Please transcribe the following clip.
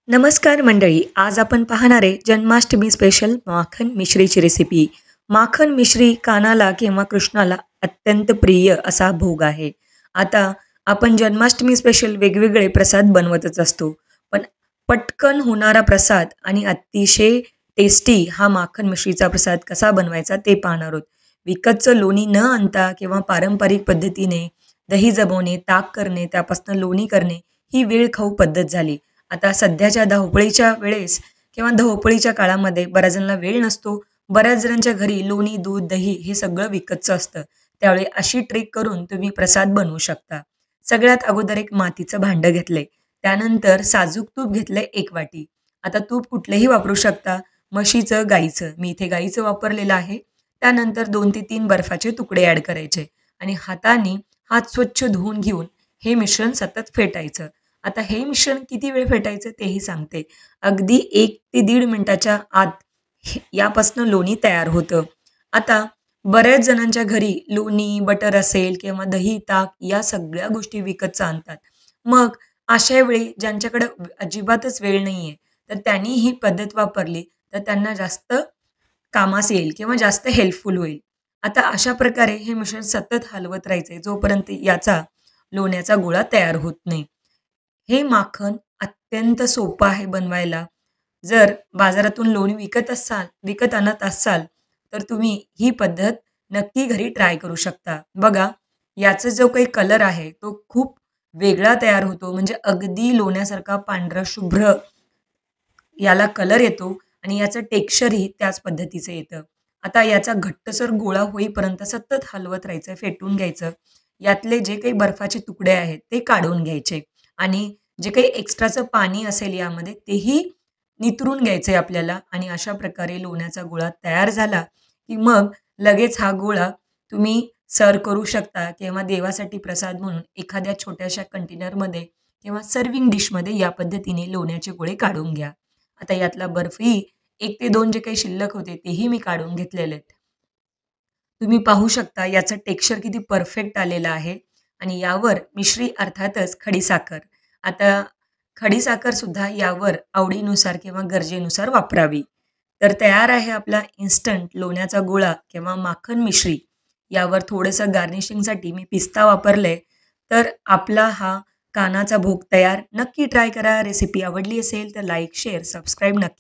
नमस्कार मंडळी, आज आपण पाहणार आहे जन्माष्टमी स्पेशल माखन मिश्रीची रेसिपी. माखन मिश्री कानाला किंवा कृष्णाला अत्यंत प्रिय असा भोग आहे. आता आपण जन्माष्टमी स्पेशल वेगवेगळे प्रसाद बनवतच असतो, पण पटकन होणारा प्रसाद आणि अतिशय टेस्टी हा माखन मिश्रीचा प्रसाद कसा बनवायचा ते पाहणार आहोत. विकतचं लोणी न आणता किंवा पारंपरिक पद्धतीने दही जमवणे, ताक करणे, त्यापासून लोणी करणे ही वेळखाऊ पद्धत झाली. आता सध्याच्या धावपळीच्या वेळेस किंवा धावपळीच्या काळामध्ये बऱ्याच जणांना वेळ नसतो. बऱ्याच जणांच्या घरी लोणी, दूध, दही हे सगळं विकतचं असतं. त्यावेळी अशी ट्रिक करून तुम्ही प्रसाद बनवू शकता. सगळ्यात अगोदर एक मातीचं भांडं घेतलंय. त्यानंतर साजूक तूप घेतलंय 1 वाटी. आता तूप कुठलंही वापरू शकता. म्हशीचं, गाईचं. मी इथे गाईचं वापरलेलं आहे. त्यानंतर 2 ते 3 बर्फाचे तुकडे ॲड करायचे आणि हाताने हात स्वच्छ धुवून घेऊन हे मिश्रण सतत फेटायचं. आता हे मिश्रण किती वेळ फेटायचं तेही सांगते. अगदी 1 ते 1.5 मिनिटाच्या आत यापासून लोणी तयार होतं. आता बऱ्याच जणांच्या घरी लोणी, बटर असेल किंवा दही, ताक या सगळ्या गोष्टी विकतचं आणतात. मग अशा वेळी ज्यांच्याकडे अजिबातच वेळ नाहीये, तर त्यांनी ही पद्धत वापरली तर त्यांना जास्त कामास येईल किंवा जास्त हेल्पफुल होईल. आता अशा प्रकारे हे मिश्रण सतत हलवत राहायचे जोपर्यंत याचा लोण्याचा गोळा तयार होत नाही. हे माखन अत्यंत सोपं आहे बनवायला. जर बाजारातून लोणी विकत आणत असाल, तर तुम्ही ही पद्धत नक्की घरी ट्राय करू शकता. बघा, याचा जो काही कलर आहे, तो खूप वेगळा तयार होतो. म्हणजे अगदी लोण्यासारखा पांढरा शुभ्र याला कलर येतो आणि याचं टेक्स्चरही त्याच पद्धतीचं येतं. आता याचा घट्टसर गोळा होईपर्यंत सतत हलवत राहायचं, फेटून घ्यायचं. यातले जे काही बर्फाचे तुकडे आहेत, ते काढून घ्यायचे आणि जे काही एक्स्ट्राचं पाणी असेल यामध्ये तेही निथरून घ्यायचंय आपल्याला आणि अशा प्रकारे लोण्याचा गोळा तयार झाला, की मग लगेच हा गोळा तुम्ही सर्व्ह करू शकता किंवा देवासाठी प्रसाद म्हणून एखाद्या छोट्याशा कंटेनरमध्ये किंवा सर्व्हिंग डिशमध्ये या पद्धतीने लोण्याचे गोळे काढून घ्या. आता यातला बर्फही 1 ते 2 जे काही शिल्लक होते तेही मी काढून घेतलेले आहेत. तुम्ही पाहू शकता याचं टेक्स्चर किती परफेक्ट आलेलं आहे आणि यावर मिश्री अर्थातच खडीसाखर. आता खडीसाखरसुद्धा यावर आवडीनुसार किंवा गरजेनुसार वापरावी. तर तयार आहे आपला इन्स्टंट लोण्याचा गोळा किंवा माखन मिश्री. यावर थोडंसं गार्निशिंगसाठी मी पिस्ता वापरले. तर आपला हा कानाचा भोग तयार. नक्की ट्राय करा. रेसिपी आवडली असेल तर लाईक, शेअर, सबस्क्राईब नक्की